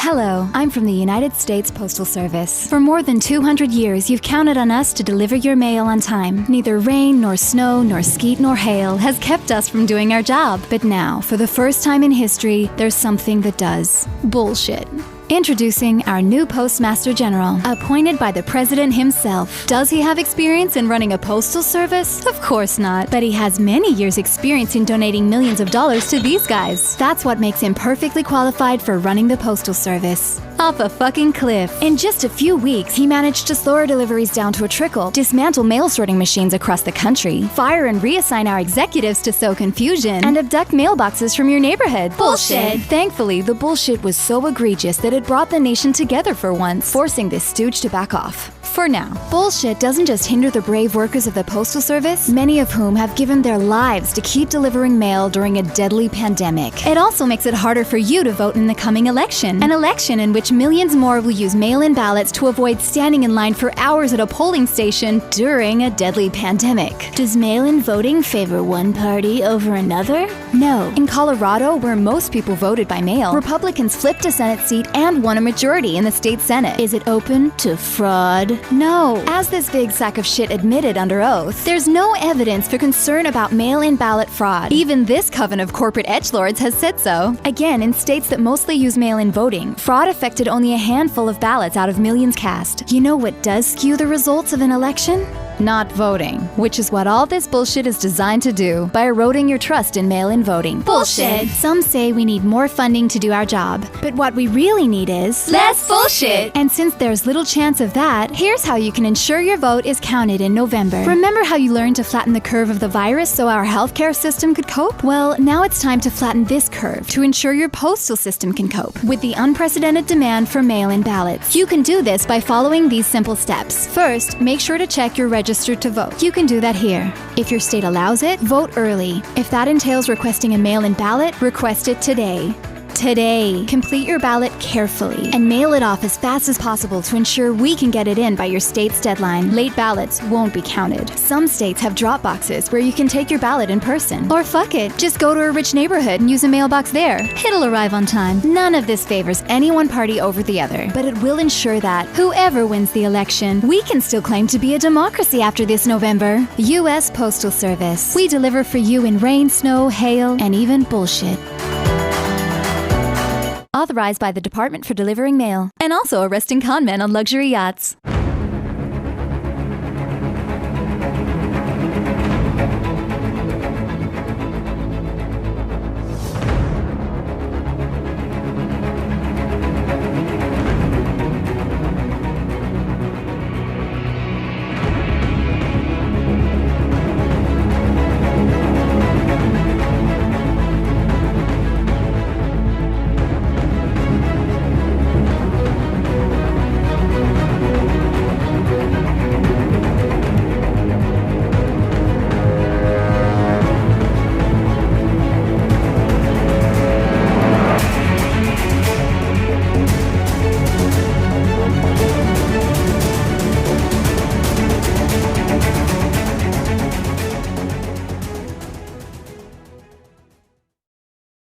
Hello, I'm from the United States Postal Service. For more than 200 years, you've counted on us to deliver your mail on time. Neither rain, nor snow, nor sleet, nor hail has kept us from doing our job. But now, for the first time in history, there's something that does. Bullshit. Introducing our new Postmaster General, appointed by the President himself. Does he have experience in running a postal service? Of course not. But he has many years' experience in donating millions of dollars to these guys. That's what makes him perfectly qualified for running the Postal Service. Off a fucking cliff. In just a few weeks, he managed to slow our deliveries down to a trickle, dismantle mail sorting machines across the country, fire and reassign our executives to sow confusion, and abduct mailboxes from your neighborhood. Bullshit. Thankfully, the bullshit was so egregious that it brought the nation together for once, forcing this stooge to back off. For now. Bullshit doesn't just hinder the brave workers of the Postal Service, many of whom have given their lives to keep delivering mail during a deadly pandemic. It also makes it harder for you to vote in the coming election. An election in which millions more will use mail-in ballots to avoid standing in line for hours at a polling station during a deadly pandemic. Does mail-in voting favor one party over another? No. In Colorado, where most people voted by mail, Republicans flipped a Senate seat and won a majority in the state Senate. Is it open to fraud? No. As this big sack of shit admitted under oath, there's no evidence for concern about mail-in ballot fraud. Even this coven of corporate edgelords has said so. Again, in states that mostly use mail-in voting, fraud affected only a handful of ballots out of millions cast. You know what does skew the results of an election? Not voting, which is what all this bullshit is designed to do by eroding your trust in mail-in voting. Bullshit. Some say we need more funding to do our job, but what we really need is less bullshit. And since there's little chance of that, here's how you can ensure your vote is counted in November. Remember how you learned to flatten the curve of the virus so our healthcare system could cope? Well, now it's time to flatten this curve to ensure your postal system can cope with the unprecedented demand for mail-in ballots. You can do this by following these simple steps. First, make sure to check you're registered to vote. You can do that here. If your state allows it, vote early. If that entails requesting a mail-in ballot, request it today. Today. Complete your ballot carefully and mail it off as fast as possible to ensure we can get it in by your state's deadline. Late ballots won't be counted. Some states have drop boxes where you can take your ballot in person. Or fuck it, just go to a rich neighborhood and use a mailbox there. It'll arrive on time. None of this favors any one party over the other, but it will ensure that whoever wins the election, we can still claim to be a democracy after this November. U.S. Postal Service. We deliver for you in rain, snow, hail, and even bullshit. Authorized by the Department for Delivering Mail, and also arresting con men on luxury yachts.